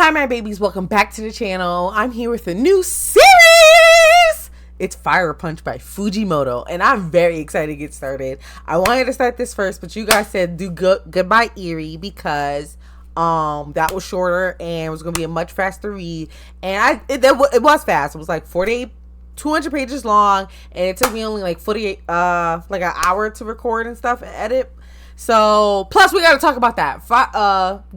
Hi my babies, welcome back to the channel. I'm here with a new series. It's Fire Punch by Fujimoto, and I'm very excited to get started. I wanted to start this first, but you guys said do Goodbye Eerie because that was shorter and it was gonna be a much faster read. And it was fast. It was like 200 pages long, and it took me only like 48 like an hour to record and stuff and edit. So, plus we got to talk about that.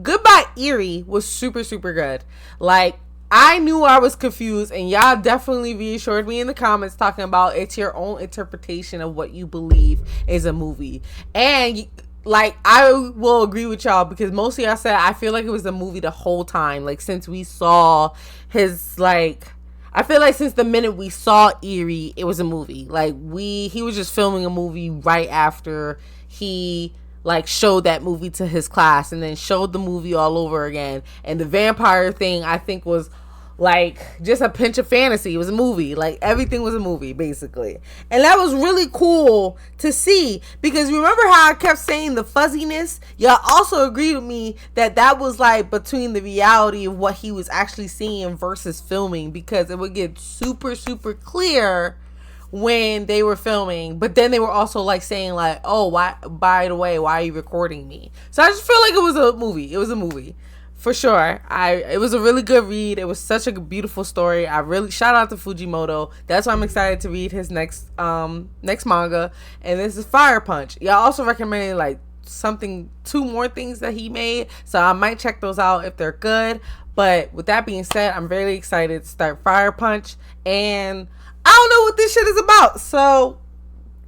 Goodbye Eerie was super good. Like, I knew I was confused, and y'all definitely reassured me in the comments talking about it's your own interpretation of what you believe is a movie. And like, I will agree with y'all because most of y'all said I feel like it was a movie the whole time. Like, since we saw his, like, I feel like since the minute we saw Eerie, it was a movie. Like, he was just filming a movie right after he like showed that movie to his class and then showed the movie all over again. And the vampire thing, I think, was like just a pinch of fantasy. It was a movie. Like, everything was a movie basically, and that was really cool to see because remember how I kept saying the fuzziness? Y'all also agreed with me that that was like between the reality of what he was actually seeing versus filming, because it would get super clear when they were filming, but then they were also like saying like, oh, why, by the way, why are you recording me? So I just feel like it was a movie. It was a movie for sure. It was a really good read. It was such a beautiful story. I really shout out to Fujimoto. That's why I'm excited to read his next manga, and this is Fire Punch. Y'all also recommended like two more things that he made, so I might check those out if they're good. But with that being said, I'm very excited to start Fire Punch, and I don't know what this shit is about, so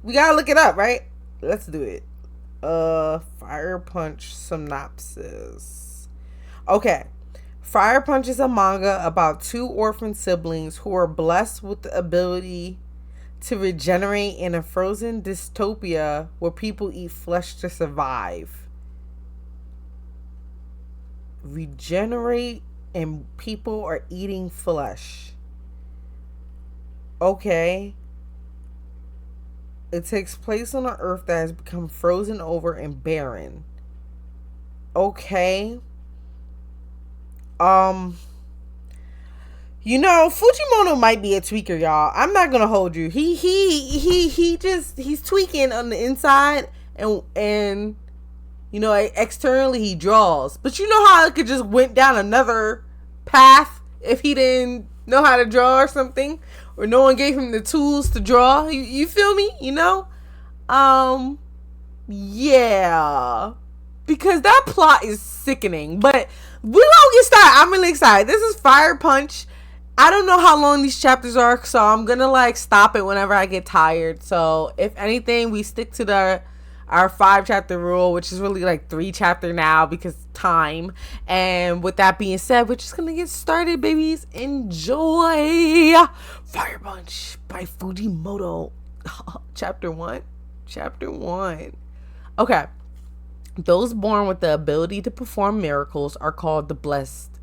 we gotta look it up, right? Let's do it. Fire Punch synopsis. Okay. Fire Punch is a manga about two orphan siblings who are blessed with the ability to regenerate in a frozen dystopia where people eat flesh to survive. Regenerate and people are eating flesh. Okay. It takes place on an earth that has become frozen over and barren. Okay. You know, Fujimoto might be a tweaker, y'all. I'm not gonna hold you. He's tweaking on the inside, and you know, externally he draws. But you know how it could just went down another path if he didn't know how to draw or something, or no one gave him the tools to draw. You feel me? You know? Yeah. Because that plot is sickening. But we won't get started. I'm really excited. This is Fire Punch. I don't know how long these chapters are, so I'm gonna like stop it whenever I get tired. So if anything, we stick to our 5-chapter rule, which is really like 3 chapter now because time. And with that being said, we're just gonna get started, babies. Enjoy Fire Punch by Fujimoto. Chapter 1. Okay. Those born with the ability to perform miracles are called the blessed.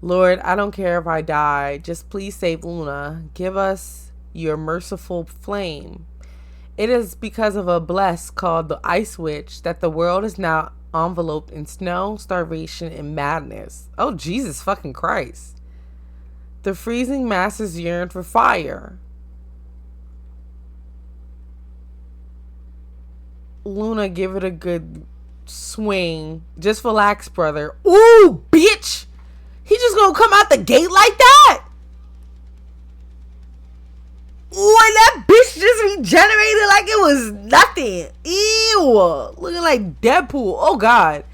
Lord, I don't care if I die. Just please save Luna. Give us your merciful flame. It is because of a bless called the Ice Witch that the world is now enveloped in snow, starvation, and madness. Oh, Jesus fucking Christ. The freezing masses yearn for fire. Luna, give it a good swing. Just relax, brother. Ooh, bitch! He just gonna come out the gate like that? Ooh, and that bitch just regenerated like it was nothing. Ew. Looking like Deadpool. Oh, God.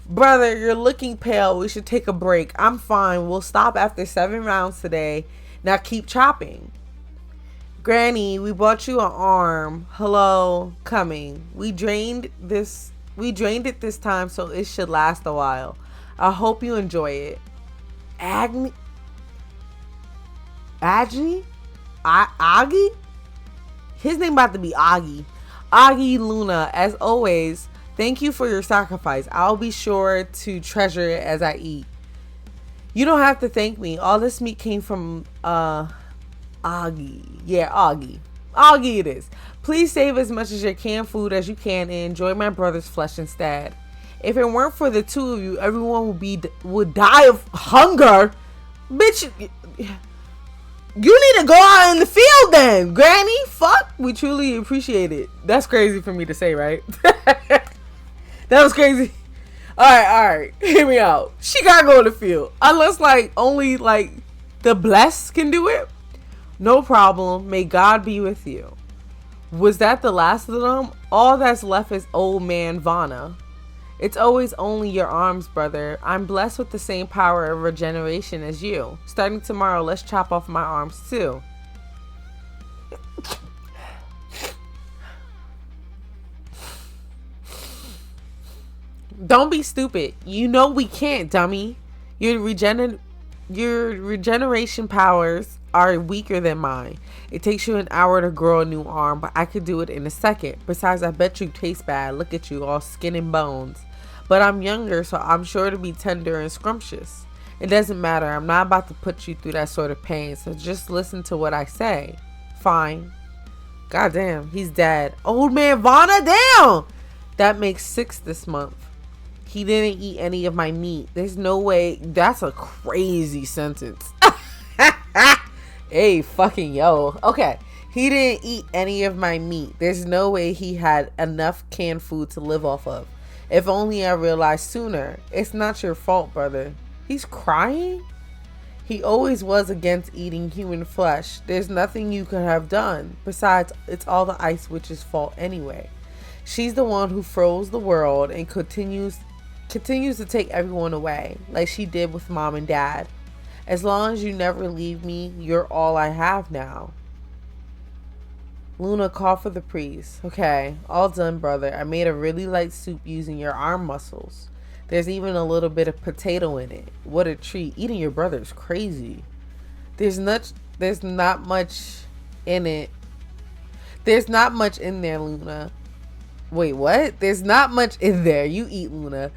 Brother, you're looking pale. We should take a break. I'm fine. We'll stop after 7 rounds today. Now keep chopping. Granny, we bought you an arm. Hello, coming. We drained it this time, so it should last a while. I hope you enjoy it. Agni? Agni? His name about to be Agni. Agni Luna, as always, thank you for your sacrifice. I'll be sure to treasure it as I eat. You don't have to thank me. All this meat came from Agni. Yeah, Agni. Agni it is. Please save as much as your canned food as you can and enjoy my brother's flesh instead. If it weren't for the two of you, everyone would die of hunger. Bitch, you need to go out in the field then, Granny. Fuck, we truly appreciate it. That's crazy for me to say, right? That was crazy. All right, hear me out. She gotta go in the field, unless like only like the blessed can do it. No problem. May God be with you. Was that the last of them? All that's left is old man Vanna. It's always only your arms, brother. I'm blessed with the same power of regeneration as you. Starting tomorrow, let's chop off my arms too. Don't be stupid. You know we can't, dummy. Your regeneration powers are weaker than mine. It takes you an hour to grow a new arm, but I could do it in a second. Besides, I bet you taste bad. Look at you, all skin and bones. But I'm younger, so I'm sure to be tender and scrumptious. It doesn't matter. I'm not about to put you through that sort of pain, so just listen to what I say. Fine. Goddamn, he's dead. Old man Vanna, damn! That makes 6 this month. He didn't eat any of my meat. There's no way. That's a crazy sentence. Hey, fucking yo. Okay. He didn't eat any of my meat. There's no way he had enough canned food to live off of. If only I realized sooner. It's not your fault, brother. He's crying? He always was against eating human flesh. There's nothing you could have done. Besides, it's all the Ice Witch's fault anyway. She's the one who froze the world and continues to take everyone away, like she did with Mom and Dad. As long as you never leave me, you're all I have now. Luna, call for the priest. Okay, all done, brother. I made a really light soup using your arm muscles. There's even a little bit of potato in it. What a treat. Eating your brother is crazy. There's not much in it. There's not much in there, Luna. Wait, what? There's not much in there. You eat, Luna.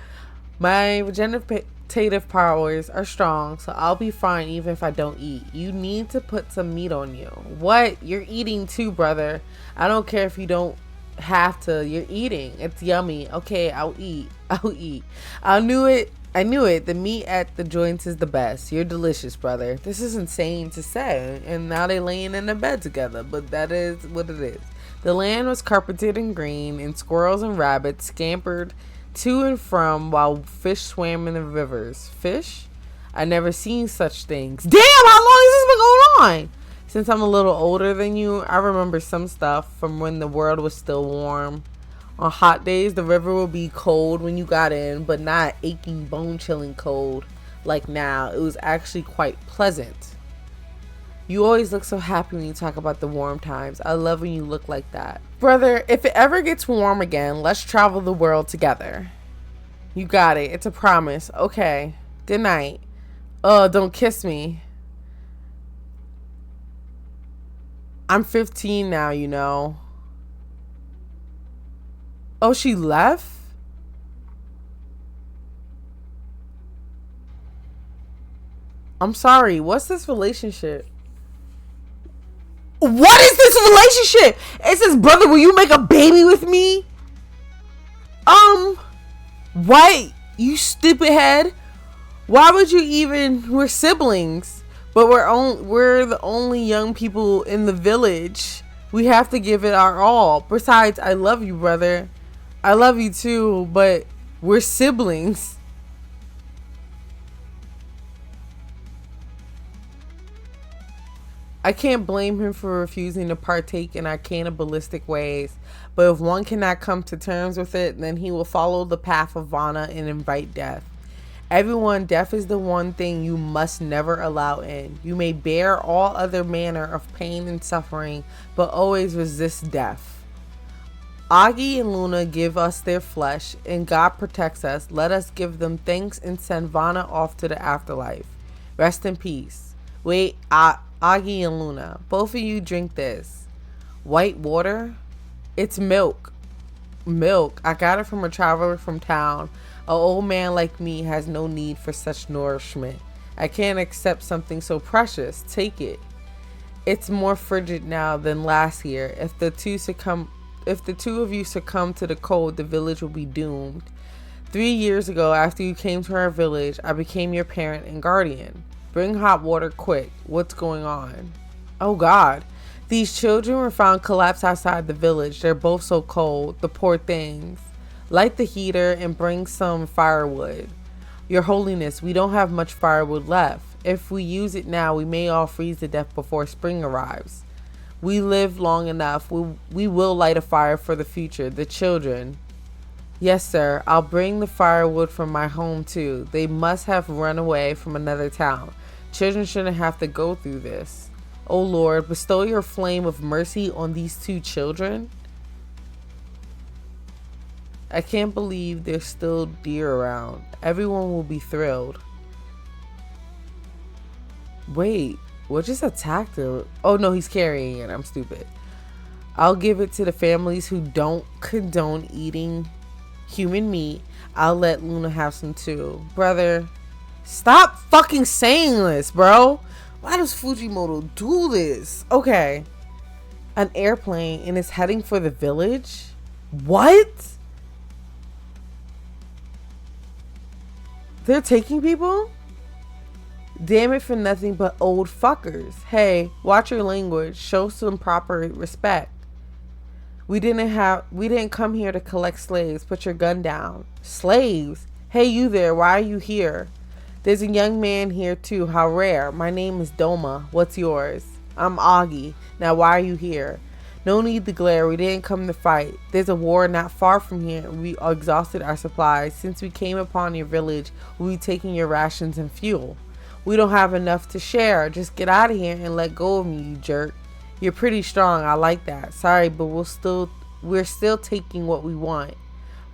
My regenerative powers are strong, so I'll be fine even if I don't eat. You need to put some meat on you. What? You're eating too, brother. I don't care if you don't have to. You're eating. It's yummy. Okay, I'll eat. I knew it. The meat at the joints is the best. You're delicious, brother. This is insane to say. And now they're laying in the bed together, but that is what it is. The land was carpeted in green, and squirrels and rabbits scampered to and from while fish swam in the rivers. Fish? I never seen such things. Damn, how long has this been going on? Since I'm a little older than you, I remember some stuff from when the world was still warm. On hot days, the river would be cold when you got in, but not aching, bone-chilling cold like now. It was actually quite pleasant. You always look so happy when you talk about the warm times. I love when you look like that. Brother, if it ever gets warm again, let's travel the world together. You got it. It's a promise. Okay. Good night. Oh, don't kiss me. I'm 15 now, you know. Oh, she left? I'm sorry. What's this relationship? What is this relationship? It says, brother, will you make a baby with me? What? You stupid head. Why would you even? We're siblings, but we're the only young people in the village. We have to give it our all. Besides, I love you, brother. I love you too, but we're siblings. I can't blame him for refusing to partake in our cannibalistic ways, but if one cannot come to terms with it, then he will follow the path of Vanna and invite death. Everyone, death is the one thing you must never allow in. You may bear all other manner of pain and suffering, but always resist death. Agni and Luna give us their flesh, and God protects us. Let us give them thanks and send Vanna off to the afterlife. Rest in peace. Wait, Agni and Luna, both of you drink this. White water? It's milk. Milk. I got it from a traveler from town. An old man like me has no need for such nourishment. I can't accept something so precious. Take it. It's more frigid now than last year. If the two of you succumb to the cold, the village will be doomed. 3 years ago, after you came to our village, I became your parent and guardian. Bring hot water quick. What's going on? Oh God. These children were found collapsed outside the village. They're both so cold. The poor things. Light the heater and bring some firewood. Your Holiness, we don't have much firewood left. If we use it now, we may all freeze to death before spring arrives. We live long enough. We will light a fire for the future. The children. Yes, sir. I'll bring the firewood from my home, too. They must have run away from another town. Children shouldn't have to go through this. O Lord, bestow your flame of mercy on these 2 children. I can't believe there's still deer around. Everyone will be thrilled. Wait, what just attacked him? Oh no, he's carrying it. I'm stupid. I'll give it to the families who don't condone eating human meat. I'll let Luna have some too. Brother, stop fucking saying this, bro. Why does Fujimoto do this? Okay. An airplane and it's heading for the village? What? They're taking people? Damn it for nothing but old fuckers. Hey, watch your language. Show some proper respect. We didn't come here to collect slaves. Put your gun down. Slaves? Hey, you there. Why are you here? There's a young man here too. How rare. My name is Doma. What's yours? I'm Agni. Now why are you here? No need to glare. We didn't come to fight. There's a war not far from here. We exhausted our supplies. Since we came upon your village, we'll be taking your rations and fuel. We don't have enough to share. Just get out of here and let go of me, you jerk. You're pretty strong. I like that. Sorry, but we're still taking what we want.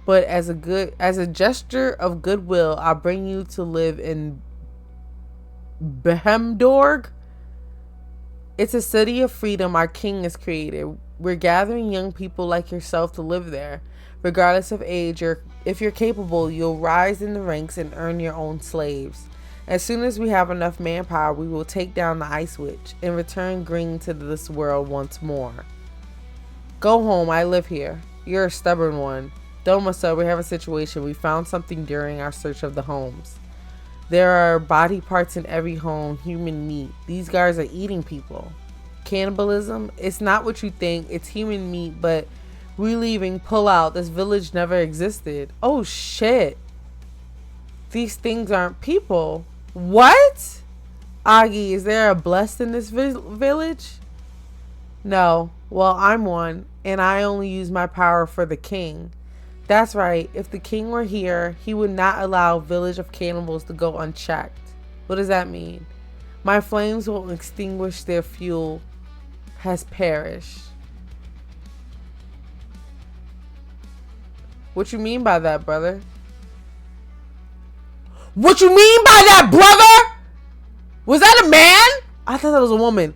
But as a gesture of goodwill, I'll bring you to live in Behemdorg. It's a city of freedom our king has created. We're gathering young people like yourself to live there. Regardless of age, if you're capable, you'll rise in the ranks and earn your own slaves. As soon as we have enough manpower, we will take down the Ice Witch and return green to this world once more. Go home. I live here. You're a stubborn one. Doma, sir, we have a situation. We found something during our search of the homes. There are body parts in every home, human meat. These guys are eating people. Cannibalism? It's not what you think. It's human meat, but we leaving, pull out. This village never existed. Oh, shit. These things aren't people. What? Agni, is there a blessed in this village? No. Well, I'm one, and I only use my power for the king. That's right. If the king were here, he would not allow a village of cannibals to go unchecked. What does that mean? My flames will extinguish their fuel has perished. What you mean by that, brother? What you mean by that, brother? Was that a man? I thought that was a woman.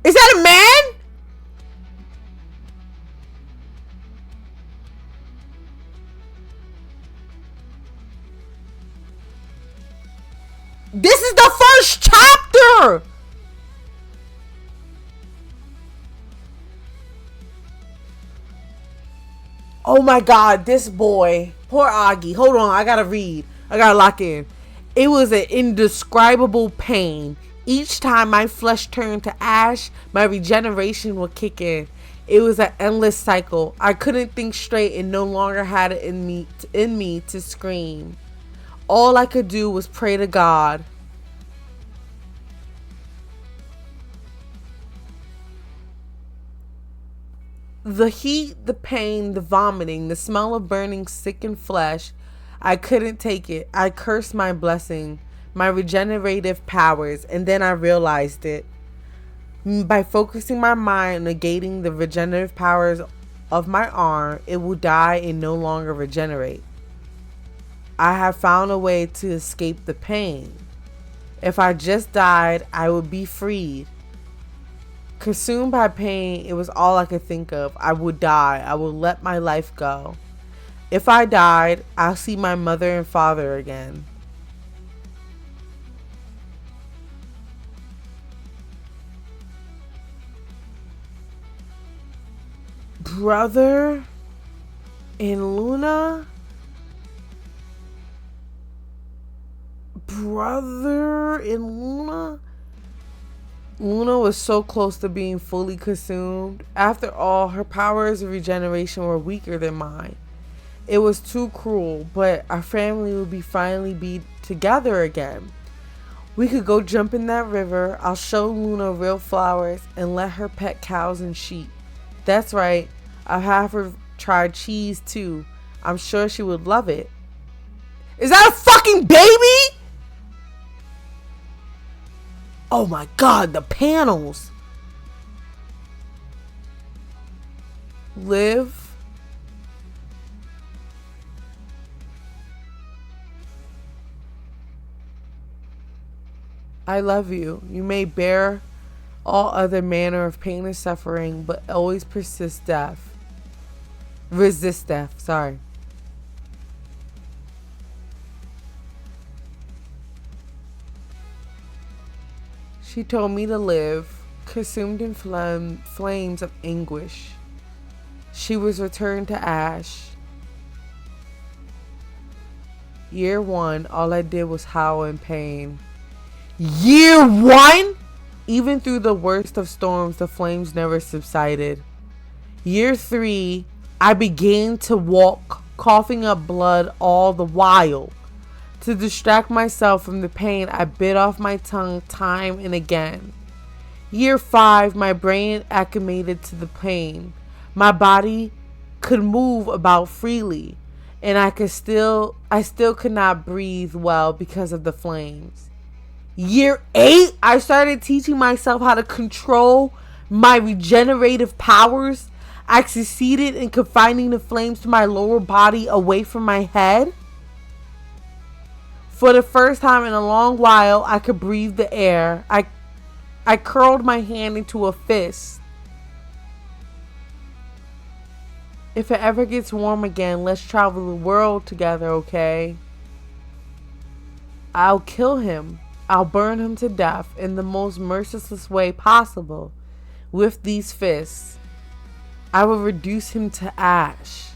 Is that a man? This is the first chapter. Oh my God, this boy. Poor Agni. Hold on, I gotta read. I gotta lock in. It was an indescribable pain. Each time my flesh turned to ash, my regeneration would kick in. It was an endless cycle. I couldn't think straight and no longer had it in me to scream. All I could do was pray to God. The heat, the pain, the vomiting, the smell of burning, sickened flesh. I couldn't take it. I cursed my blessing, my regenerative powers, and then I realized it. By focusing my mind on negating the regenerative powers of my arm, it will die and no longer regenerate. I have found a way to escape the pain. If I just died, I would be freed. Consumed by pain, it was all I could think of. I would die. I would let my life go. If I died, I'll see my mother and father again. Brother and Luna? brother and Luna. Luna was so close to being fully consumed. After all, her powers of regeneration were weaker than mine. It was too cruel, but our family would finally be together again. We could go jump in that river. I'll show Luna real flowers and let her pet cows and sheep. That's right. I'll have her try cheese too. I'm sure she would love it. Is that a fucking baby? Oh my god, the panels. Live. I love you. You may bear all other manner of pain and suffering, but always resist death. Sorry. She told me to live, consumed in flames of anguish. She was returned to ash. Year 1, all I did was howl in pain. Year 1? Even through the worst of storms, the flames never subsided. Year 3, I began to walk, coughing up blood all the while. To distract myself from the pain, I bit off my tongue time and again. Year 5, my brain acclimated to the pain. My body could move about freely, and I still could not breathe well because of the flames. Year 8, I started teaching myself how to control my regenerative powers. I succeeded in confining the flames to my lower body away from my head. For the first time in a long while, I could breathe the air. I curled my hand into a fist. If it ever gets warm again, let's travel the world together, okay? I'll kill him. I'll burn him to death in the most merciless way possible. With these fists, I will reduce him to ash.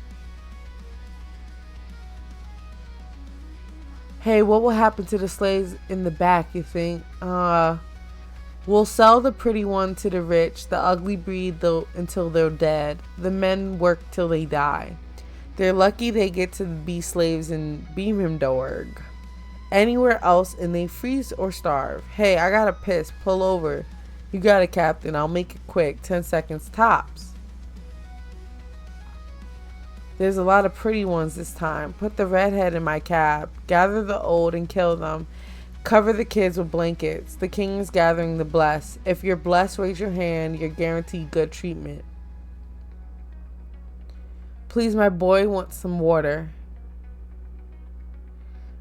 Hey, what will happen to the slaves in the back, you think? We'll sell the pretty one to the rich, the ugly breed until they're dead. The men work till they die. They're lucky they get to be slaves in Beamham. Anywhere else and they freeze or starve. Hey, I gotta piss. Pull over. You got it, Captain. I'll make it quick. 10 seconds tops. There's a lot of pretty ones this time. Put the redhead in my cab. Gather the old and kill them. Cover the kids with blankets. The king is gathering the blessed. If you're blessed, raise your hand. You're guaranteed good treatment. Please, my boy wants some water.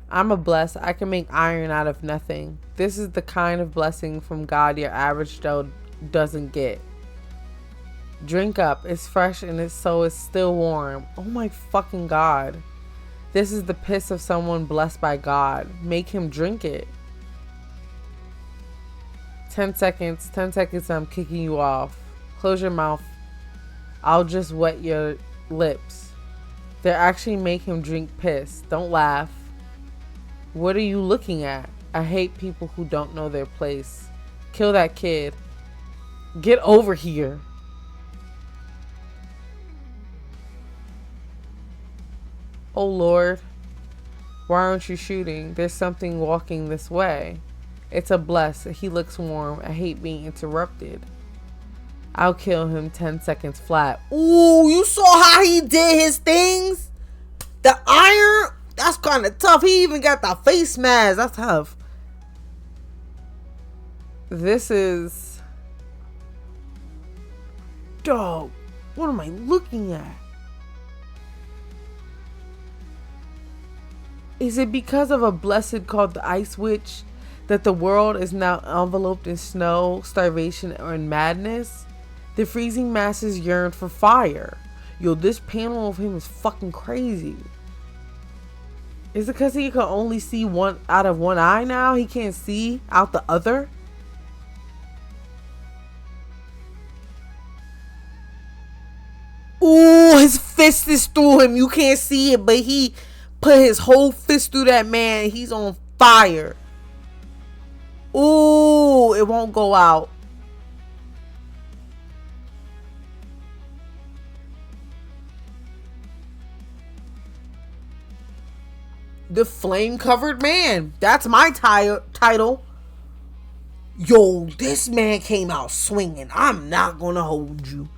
I'm a blessed. I can make iron out of nothing. This is the kind of blessing from God your average Joe doesn't get. Drink up. It's fresh and it's still warm. Oh my fucking God. This is the piss of someone blessed by God. Make him drink it. 10 seconds. 10 seconds. I'm kicking you off. Close your mouth. I'll just wet your lips. They're actually make him drink piss. Don't laugh. What are you looking at? I hate people who don't know their place. Kill that kid. Get over here. Oh Lord, why aren't you shooting? There's something walking this way. It's a bless. He looks warm. I hate being interrupted. I'll kill him 10 seconds flat. Ooh, you saw how he did his things? The iron, that's kind of tough. He even got the face mask. That's tough. This is... Dog, what am I looking at? Is it because of a blessed called the Ice Witch that the world is now enveloped in snow, starvation, or in madness? The freezing masses yearn for fire. Yo, this panel of him is fucking crazy. Is it because he can only see one out of one eye now? He can't see out the other? Ooh, his fist is through him. You can't see it, but he put his whole fist through that man. He's on fire. Ooh, it won't go out. The flame-covered man. That's my title. Yo, this man came out swinging. I'm not gonna hold you.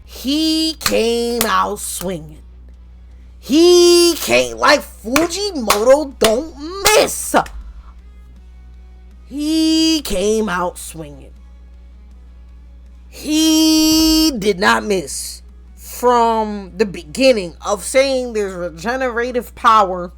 He came out swinging. He came like Fujimoto don't miss. He came out swinging. He did not miss from the beginning of saying there's regenerative power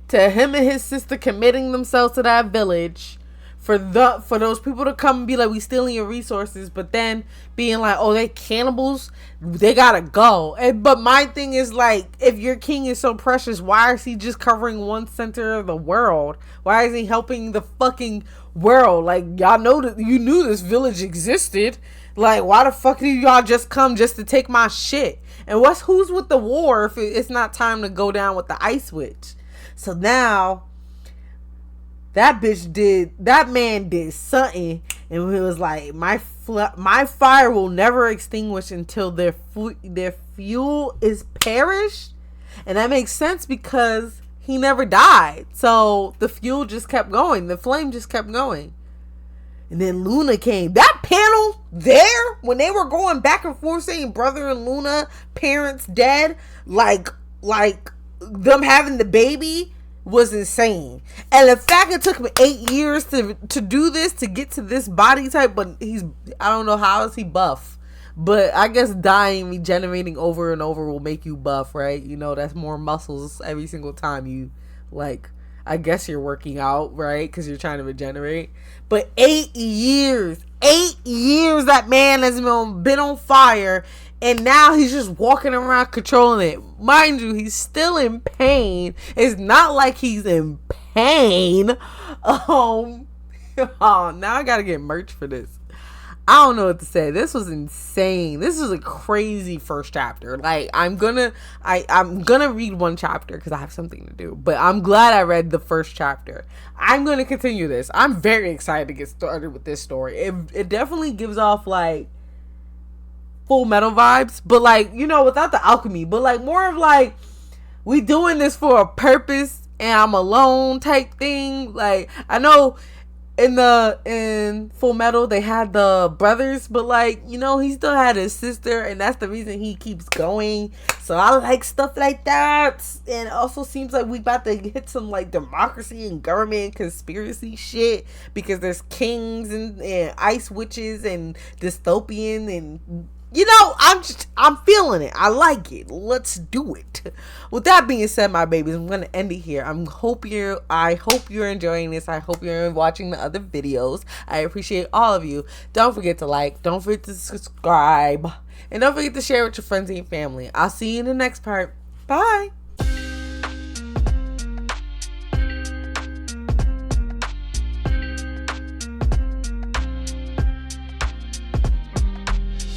to him and his sister committing themselves to that village for those people to come and be like, we stealing your resources, but then being like, oh, they cannibals, they gotta go. But my thing is, like, if your king is so precious, why is he just covering one center of the world? Why is he helping the fucking world? Like, y'all know that you knew this village existed. Like, why the fuck did y'all just come just to take my shit? And who's with the war if it's not time to go down with the ice witch? So now that man did something, and it was like, my fire will never extinguish until their fuel is perished. And that makes sense because he never died. So the fuel just kept going. The flame just kept going. And then Luna came. That panel there, when they were going back and forth saying brother and Luna, parents dead, like them having the baby, was insane. And the fact it took him 8 years to do this, to get to this body type, but I don't know how is he buff. But I guess dying, regenerating over and over will make you buff, right? You know, that's more muscles every single time you, like, I guess you're working out, right? Because you're trying to regenerate. But 8 years that man has been on fire, and now he's just walking around controlling it. Mind you, he's still in pain. It's not like he's in pain. Oh, now I gotta get merch for this. I don't know what to say. This was insane. This is a crazy first chapter. Like, I'm gonna read one chapter because I have something to do. But I'm glad I read the first chapter. I'm gonna continue this. I'm very excited to get started with this story. It definitely gives off like Full Metal vibes, but like, you know, without the alchemy, but like more of like, we doing this for a purpose and I'm alone type thing. Like, I know in Full Metal they had the brothers, but like, you know, he still had his sister, and that's the reason he keeps going. So I like stuff like that. And it also seems like we about to hit some like democracy and government conspiracy shit, because there's kings and ice witches and dystopian, and you know, I'm feeling it. I like it. Let's do it. With that being said, my babies, I'm gonna end it here. I hope you're enjoying this. I hope you're watching the other videos. I appreciate all of you. Don't forget to like. Don't forget to subscribe. And don't forget to share with your friends and your family. I'll see you in the next part. Bye.